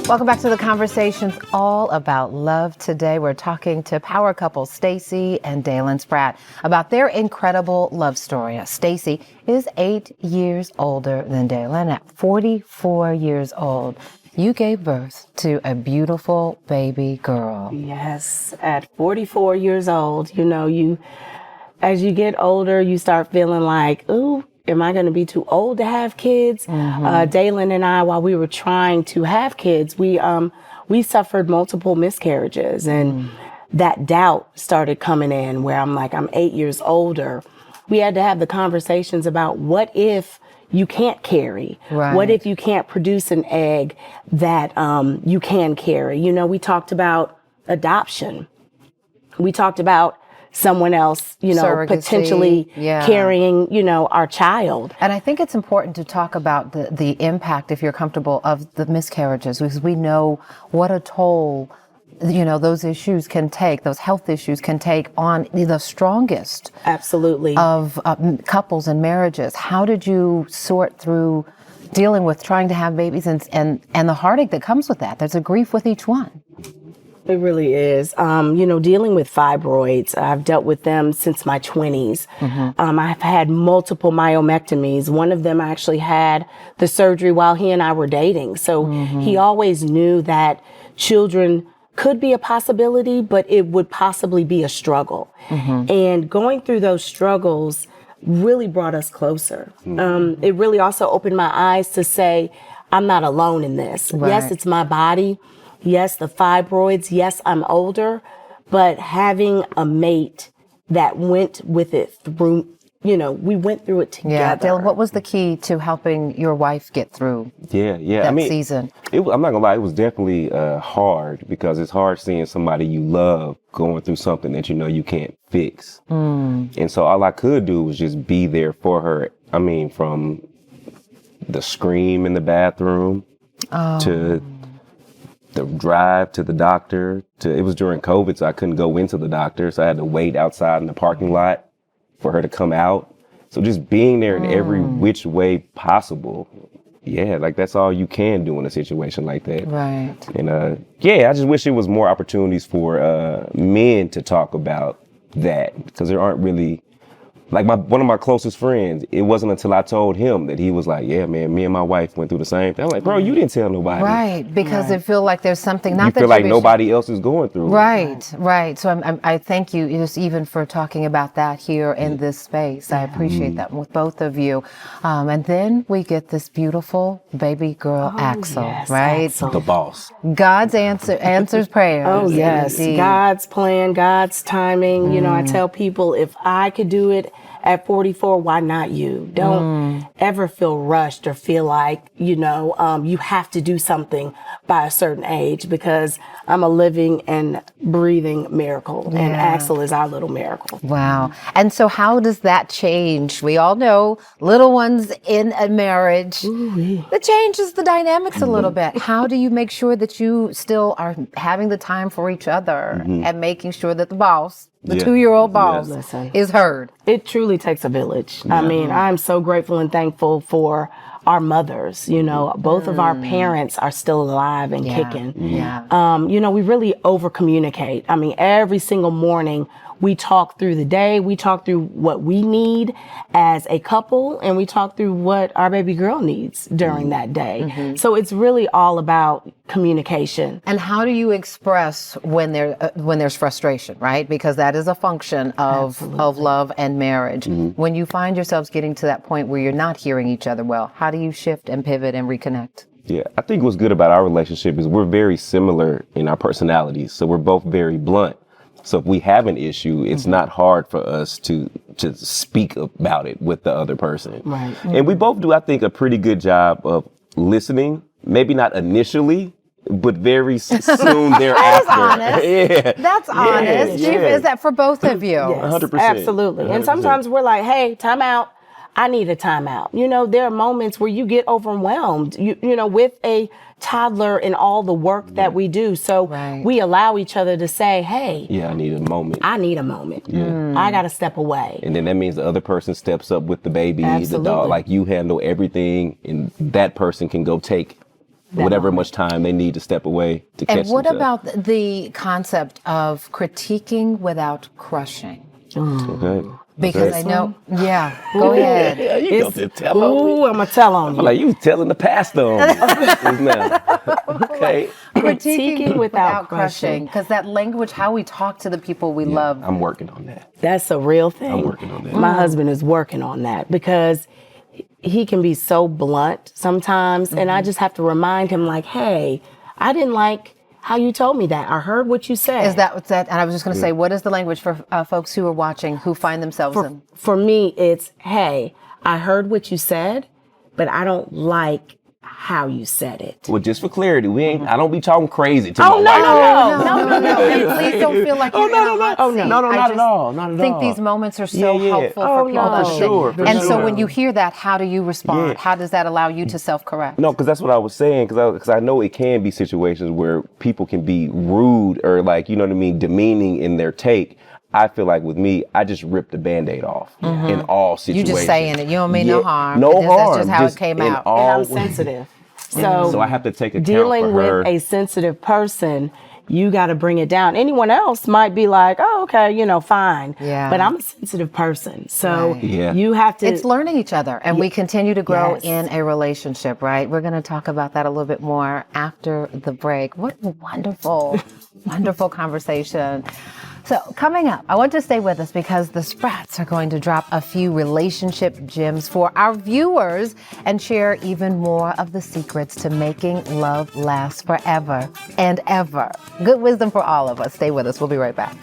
Welcome back to the conversations all about love. Today we're talking to power couple Stacey and Dalen Spratt about their incredible love story. Stacey is 8 years older than Dalen. At 44 years old, you gave birth to a beautiful baby girl. Yes, at 44 years old, as you get older, you start feeling like, ooh, am I going to be too old to have kids? Dalen and I, while we were trying to have kids, we suffered multiple miscarriages, and that doubt started coming in where I'm like, I'm 8 years older. We had to have the conversations about what if you can't carry? Right. What if you can't produce an egg that you can carry? We talked about adoption. We talked about someone else, Surrogacy, potentially carrying, our child. And I think it's important to talk about the impact, if you're comfortable, of the miscarriages, because we know what a toll, those issues can take, those health issues can take on the strongest Absolutely. Of couples and marriages. How did you sort through dealing with trying to have babies and the heartache that comes with that? There's a grief with each one. It really is. Dealing with fibroids, I've dealt with them since my 20s. I've had multiple myomectomies. One of them I actually had the surgery while he and I were dating. So he always knew that children could be a possibility, but it would possibly be a struggle. And going through those struggles really brought us closer. It really also opened my eyes to say, I'm not alone in this. Right. Yes, it's my body. Yes, the fibroids. Yes, I'm older, but having a mate that went with it through, we went through it together. Yeah, Dalen, what was the key to helping your wife get through that season? I'm not gonna lie, it was definitely hard, because it's hard seeing somebody you love going through something that you can't fix. And so all I could do was just be there for her. I mean, from the scream in the bathroom to the drive to the doctor. It was during COVID, so I couldn't go into the doctor, so I had to wait outside in the parking lot for her to come out. So just being there in every which way possible. Yeah, like that's all you can do in a situation like that. Right. And I just wish there was more opportunities for men to talk about that, because there aren't really. Like one of my closest friends, it wasn't until I told him that he was like, yeah, man, me and my wife went through the same thing. I'm like, bro, you didn't tell nobody. Right, because they feel like there's something, not you that feel like nobody else is going through. Right. So I thank you just even for talking about that here in this space. I appreciate that with both of you. And then we get this beautiful baby girl, Axel, yes, right? Axel. The boss. God's answers prayers. Oh, yes. Indeed. God's plan, God's timing. I tell people, if I could do it at 44, why not you? Don't ever feel rushed or feel like, you have to do something by a certain age, because I'm a living and breathing miracle. And Axel is our little miracle. Wow. And so how does that change? We all know little ones in a marriage. It changes the dynamics a little bit. How do you make sure that you still are having the time for each other and making sure that the boss, the 2-year-old boss, is heard? It truly takes a village. I mean, I'm so grateful and thankful for our mothers. Both of our parents are still alive and kicking. We really over communicate. I mean, every single morning we talk through the day, we talk through what we need as a couple, and we talk through what our baby girl needs during that day. So it's really all about communication. And how do you express when there's frustration, right? Because that is a function of love and marriage. When you find yourselves getting to that point where you're not hearing each other well, how do you shift and pivot and reconnect? Yeah, I think what's good about our relationship is we're very similar in our personalities. So we're both very blunt. So if we have an issue, it's not hard for us to speak about it with the other person. Right. And we both do, I think, a pretty good job of listening. Maybe not initially, but very soon thereafter. That's honest. Yeah. That's honest. Yeah. Is that for both of you? Yes, 100%. absolutely. And sometimes we're like, hey, time out. I need a timeout. You know, there are moments where you get overwhelmed, you know, with a toddler and all the work that we do. So we allow each other to say, hey, I need a moment. I need a moment. I got to step away. And then that means the other person steps up with the baby, Absolutely. the dog, like you handle everything, and that person can go take whatever much time they need to step away to catch And what themselves. about the concept of critiquing without crushing? Okay. Because I know, go ahead. Yeah, you go to tell on me. Ooh, I'm going to tell on you. I'm like, you telling the pastor on me. Now. Okay. Critiquing without crushing. Because that language, how we talk to the people we love. I'm working on that. That's a real thing. I'm working on that. My husband is working on that because he can be so blunt sometimes. And I just have to remind him like, hey, I didn't like how you told me that. I heard what you said. Is that what's that? And I was just going to say, what is the language for folks who are watching who find themselves in? For me, it's, hey, I heard what you said, but I don't like how you said it. Well, just for clarity, I don't be talking crazy to my wife. No. Please don't feel like you're in a hot seat. No, I not just at all. Not at think all. these moments are so helpful for people. no. to For sure, for and so sure. when you hear that, how do you respond? Yeah. How does that allow you to self-correct? No, because that's what I was saying. Because I know it can be situations where people can be rude or like, you know what I mean, demeaning in their take. I feel like with me, I just ripped the Band-Aid off in all You situations. just saying it. You don't mean no harm. No harm. That's just how it came in out. all And I'm sensitive. So I have to take account dealing for her. with a sensitive person, you got to bring it down. Anyone else might be like, oh, okay, you know, fine. Yeah. But I'm a sensitive person. So Yeah. you have to. It's learning each other, and we continue to grow Yes. in a relationship, right? We're going to talk about that a little bit more after the break. What a wonderful, wonderful conversation. So coming up, I want to stay with us because the Spratts are going to drop a few relationship gems for our viewers and share even more of the secrets to making love last forever and ever. Good wisdom for all of us. Stay with us. We'll be right back.